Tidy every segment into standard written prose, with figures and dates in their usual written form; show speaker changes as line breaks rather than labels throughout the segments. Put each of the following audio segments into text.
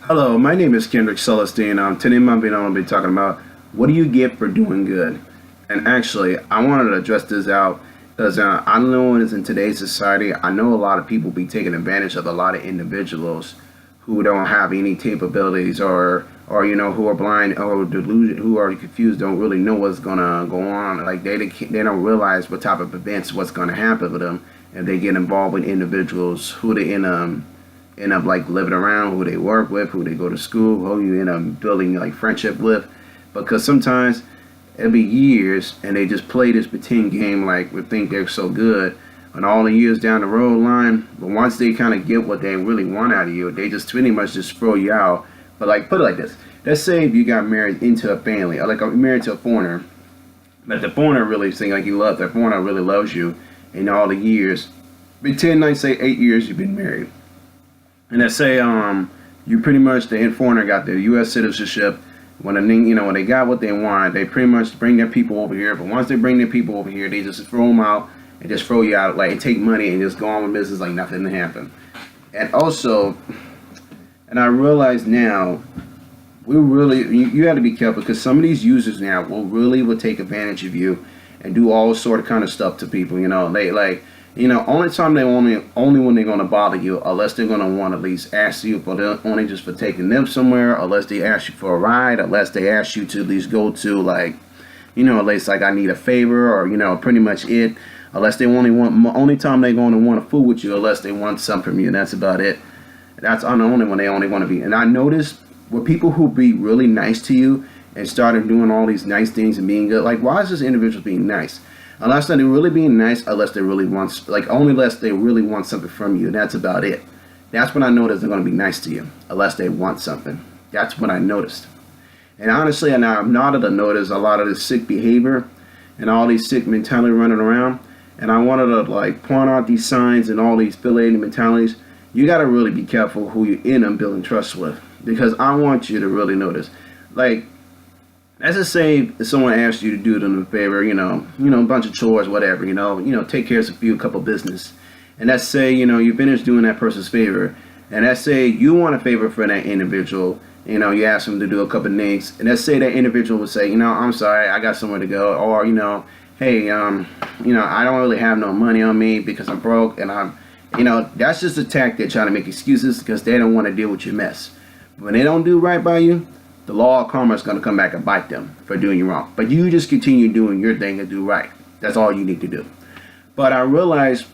Hello, my name is Kendrick Celestine. Today I'm going to be talking about what do you get for doing good. And actually, I wanted to address this out because I know it's in today's society. I know a lot of people be taking advantage of a lot of individuals who don't have any capabilities or who are blind or delusional, who are confused, don't really know what's gonna go on. Like they don't realize what type of events what's gonna happen with them, and they get involved with individuals who they end up like living around, who they work with, who they go to school, who you end up building like friendship with, because sometimes it'll be years and they just play this pretend game like we think they're so good, and all the years down the road line, but once they kind of get what they really want out of you, they just pretty much just throw you out. But like put it like this: let's say if you got married into a family, or like married to a foreigner, but the foreigner really think like you love, the foreigner really loves you, in all the years, pretend like say 8 years you've been married. And let's say you pretty much the foreigner got their U.S. citizenship. When they got what they want, they pretty much bring their people over here. But once they bring their people over here, they just throw them out and just throw you out, like and take money and just go on with business like nothing happened. And also, and I realize now, you have to be careful because some of these users now will take advantage of you and do all sort of kind of stuff to people. They like. Only time they only when they're gonna bother you, unless they're gonna want to at least ask you for only just for taking them somewhere, unless they ask you for a ride, unless they ask you to at least go to like, at least like I need a favor or pretty much it. Unless they only time they're gonna want to fool with you, unless they want something from you, and that's about it. That's on the only when they only want to be. And I noticed with people who be really nice to you and started doing all these nice things and being good, like why is this individual being nice? Unless they're really being nice, unless they really want, like only unless they really want something from you, and that's about it. That's when I noticed they're going to be nice to you, unless they want something. That's when I noticed. And honestly, and I've nodded to notice a lot of this sick behavior and all these sick mentality running around. And I wanted to like point out these signs and all these affiliated mentalities. You got to really be careful who you end up building trust with, because I want you to really notice, like. Let's just say if someone asks you to do them a favor, a bunch of chores, whatever, take care of a couple business. And let's say, you finish doing that person's favor. And let's say you want a favor for that individual. You ask them to do a couple things. And let's say that individual would say, I'm sorry, I got somewhere to go. Or, hey, I don't really have no money on me because I'm broke. And that's just a tactic trying to make excuses because they don't want to deal with your mess. When they don't do right by you, the law of karma is going to come back and bite them for doing you wrong. But you just continue doing your thing and do right. That's all you need to do. But I realize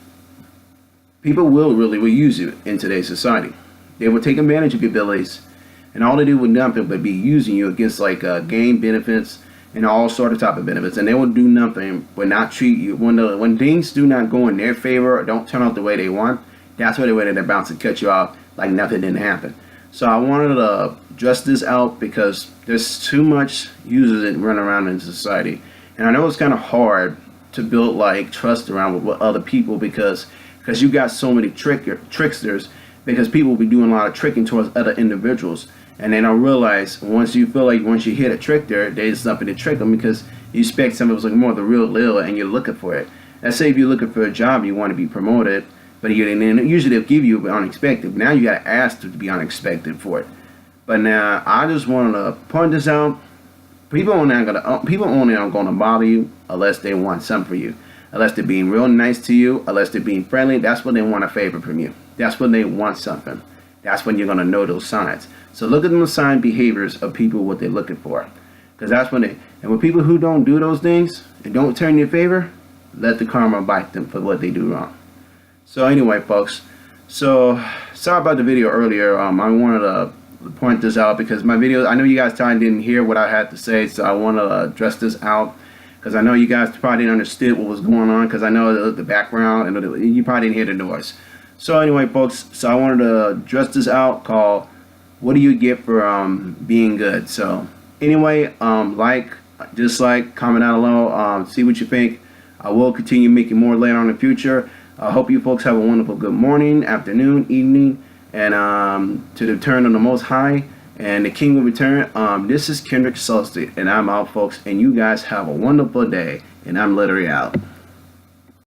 people will use you in today's society. They will take advantage of your abilities, and all they do with nothing but be using you against like game benefits and all sort of type of benefits. And they will do nothing but not treat you when things do not go in their favor or don't turn out the way they want. That's where they're bound to cut you off like nothing didn't happen. So I wanted to address this out because there's too much users that run around in society. And I know it's kind of hard to build like trust around with other people because you got so many tricksters, because people be doing a lot of tricking towards other individuals. And they don't realize once you hit a trick there's something to trick them because you expect something was like more the real deal and you're looking for it. Let's say if you're looking for a job, you want to be promoted, but usually they'll give you unexpected. Now you got to ask to be unexpected for it. But now I just wanted to point this out. People only aren't gonna bother you unless they want something for you, unless they're being real nice to you, unless they're being friendly. That's when they want a favor from you. That's when they want something. That's when you're gonna know those signs. So look at those sign behaviors of people, what they're looking for, because that's when and with people who don't do those things and don't turn your favor, let the karma bite them for what they do wrong. So anyway, folks, so sorry about the video earlier. I wanted to point this out because my video, I know you guys probably didn't hear what I had to say, so I want to address this out because I know you guys probably didn't understand what was going on, because I know the background and you probably didn't hear the noise. So anyway, folks, so I wanted to address this out called what do you get for being good. So anyway, dislike, comment down below, see what you think. I will continue making more later on in the future. I hope you folks have a wonderful good morning, afternoon, evening, and to the return of the Most High and the King will return. This is Kendrick Celestine, and I'm out, folks, and you guys have a wonderful day, and I'm literally out.